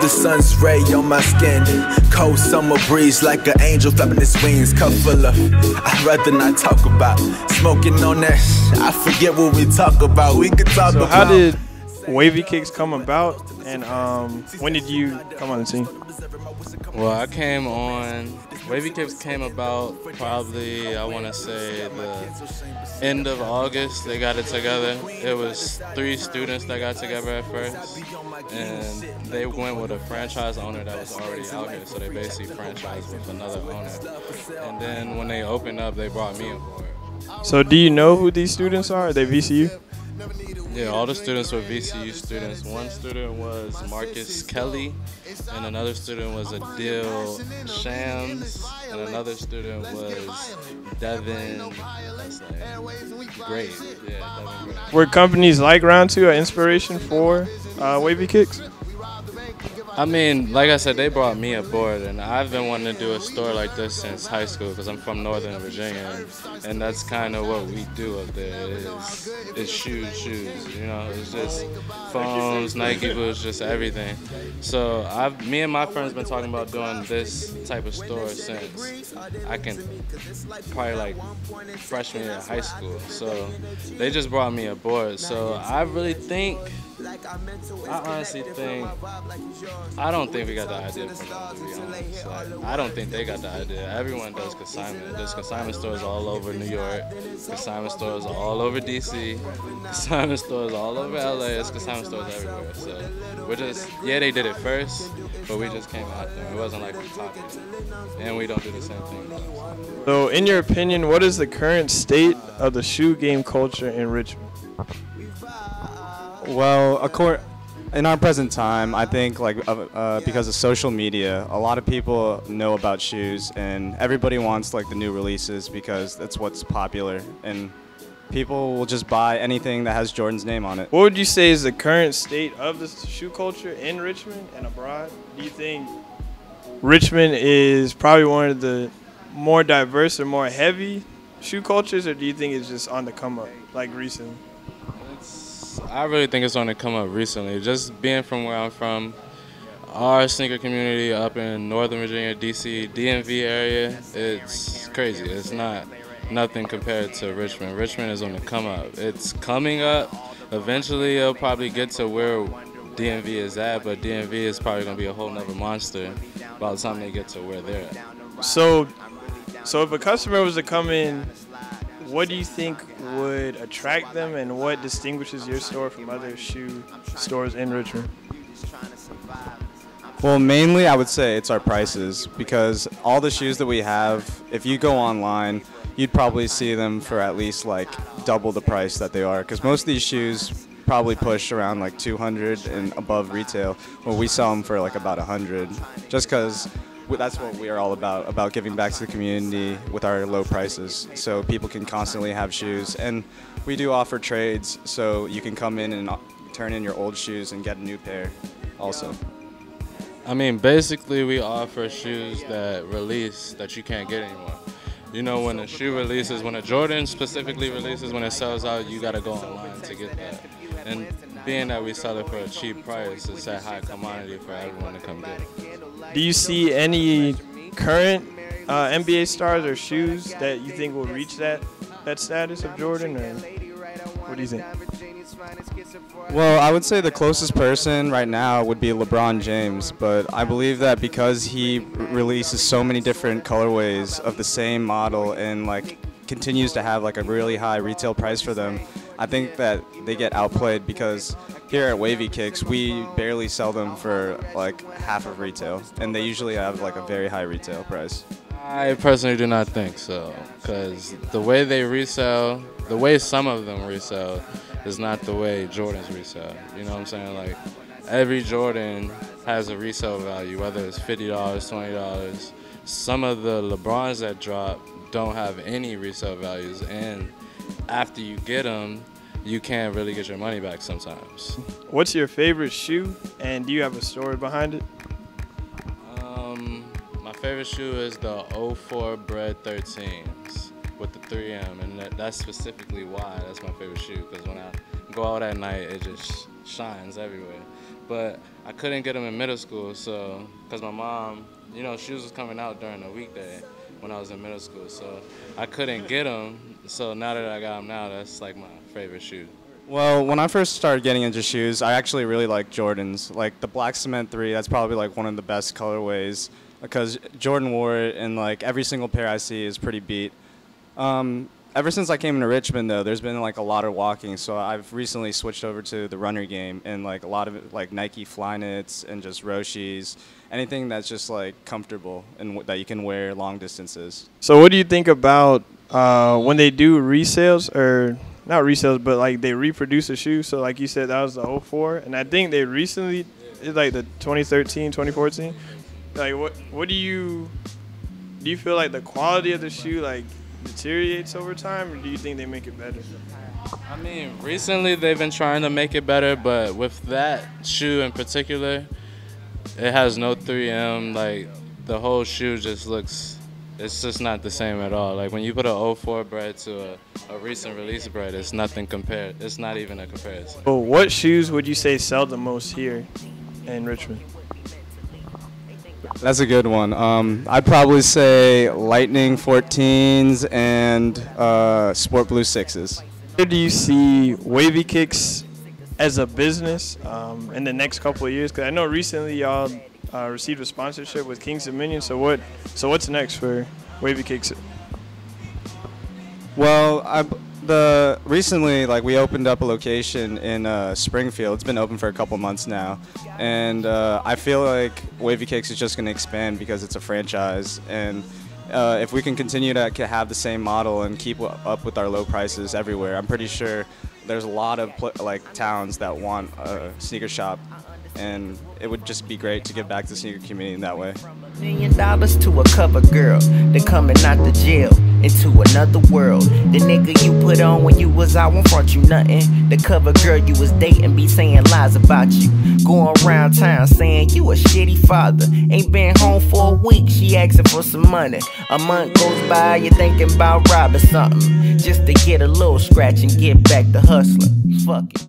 the sun's ray on my skin. Cold summer breeze like an angel flapping its wings. Cup full of, I'd rather not talk about. Smoking on that, I forget what we talk about. We could talk about. So how did Wavy Kickz come about, and when did you come on the scene? Well, I came on, Wavy Kickz came about probably, I want to say, the end of August. They got it together. It was 3 students that got together at first, and they went with a franchise owner that was already out here, so they basically franchised with another owner. And then when they opened up, they brought me aboard. So do you know who these students are? Are they VCU? Yeah, all the students were VCU students. One student was Marcus Kelly, and another student was Adil Shams, and another student was Devin. That's like great. Yeah, Devin Great. Were companies like Round 2 an inspiration for Wavy Kickz? I mean, like I said, they brought me aboard, and I've been wanting to do a store like this since high school because I'm from Northern Virginia, and that's kind of what we do up there. It's shoes, you know. It's just phones, Nike boots, just everything. So me and my friends been talking about doing this type of store since I can probably like freshman year of high school. So they just brought me aboard. So I honestly think, I don't think we got the idea from them, to be honest. Like, I don't think they got the idea. Everyone does consignment. There's consignment stores all over New York, consignment stores all over DC, consignment stores all over LA. There's consignment stores everywhere. So we're just, yeah, they did it first, but we just came out there. It wasn't like we copied it. And we don't do the same thing. So in your opinion, what is the current state of the shoe game culture in Richmond? Well, in our present time, I think because of social media, a lot of people know about shoes, and everybody wants like the new releases because that's what's popular, and people will just buy anything that has Jordan's name on it. What would you say is the current state of the shoe culture in Richmond and abroad? Do you think Richmond is probably one of the more diverse or more heavy shoe cultures, or do you think it's just on the come up, like recently? I really think it's on the come up recently. Just being from where I'm from, our sneaker community up in Northern Virginia, DC, DMV area, it's crazy. It's nothing compared to Richmond. Richmond is on the come up. It's coming up. Eventually, it'll probably get to where DMV is at, but DMV is probably going to be a whole nother monster by the time they get to where they're at. So if a customer was to come in, what do you think would attract them, and what distinguishes your store from other shoe stores in Richmond? Well, mainly I would say it's our prices, because all the shoes that we have, if you go online, you'd probably see them for at least like double the price that they are, because most of these shoes probably push around like 200 and above retail, where we sell them for like about 100, just because that's what we are all about giving back to the community with our low prices, so people can constantly have shoes. And we do offer trades, so you can come in and turn in your old shoes and get a new pair also. I mean, basically we offer shoes that release that you can't get anymore. You know, when a shoe releases, when a Jordan specifically releases, when it sells out, you gotta go online to get that. And being that we sell it for a cheap price, it's a high commodity for everyone to come get it. Do you see any current NBA stars or shoes that you think will reach that status of Jordan, or what do you think? Well, I would say the closest person right now would be LeBron James, but I believe that because he releases so many different colorways of the same model and like continues to have like a really high retail price for them, I think that they get outplayed, because here at Wavy Kickz, we barely sell them for like half of retail, and they usually have like a very high retail price. I personally do not think so, because the way they resell, the way some of them resell, is not the way Jordans resell. You know what I'm saying? Like, every Jordan has a resale value, whether it's $50, $20. Some of the LeBrons that drop don't have any resale values, and after you get them, you can't really get your money back sometimes. What's your favorite shoe, and do you have a story behind it? My favorite shoe is the 04 Bred 13s with the 3M, and that's specifically why that's my favorite shoe, because when I go out at night, it just shines everywhere. but I couldn't get them in middle school, so because my mom, you know, shoes was coming out during the weekday when I was in middle school, so I couldn't get them. So now that I got them now, that's like my favorite shoe. Well, when I first started getting into shoes, I actually really liked Jordans. Like the Black Cement 3, that's probably like one of the best colorways because Jordan wore it, and like every single pair I see is pretty beat. Ever since I came to Richmond, though, there's been like a lot of walking, so I've recently switched over to the runner game and like a lot of it, like Nike Flyknits and just Roshis, anything that's just like comfortable and that you can wear long distances. So what do you think about when they do resales, or not resales, but like they reproduce a shoe? So like you said, that was the 04, and I think they recently, it's like the 2013, 2014. Like what do you feel like the quality of the shoe like deteriorates over time, or do you think they make it better? I mean, recently they've been trying to make it better, but with that shoe in particular, it has no 3M. Like the whole shoe just looks, it's just not the same at all. Like when you put a 04 bread to a recent release bread, it's nothing compared. It's not even a comparison. So what shoes would you say sell the most here in Richmond? That's a good one. I'd probably say Lightning 14s and Sport Blue 6s. Where do you see Wavy Kickz as a business in the next couple of years? Because I know recently y'all received a sponsorship with Kings Dominion. So what's next for Wavy Kickz? Well, recently, like, we opened up a location in Springfield. It's been open for a couple months now, and I feel like Wavy Kickz is just going to expand because it's a franchise, and if we can continue to have the same model and keep up with our low prices everywhere, I'm pretty sure there's a lot of towns that want a sneaker shop, and it would just be great to give back to the sneaker community in that way. $1 million to a cover girl, then coming out the jail into another world. The nigga you put on when you was out won't front you nothing. The cover girl you was dating be saying lies about you, going around town saying you a shitty father. Ain't been home for a week, she asking for some money. A month goes by, you thinking about robbing something just to get a little scratch and get back to hustling. Fuck it.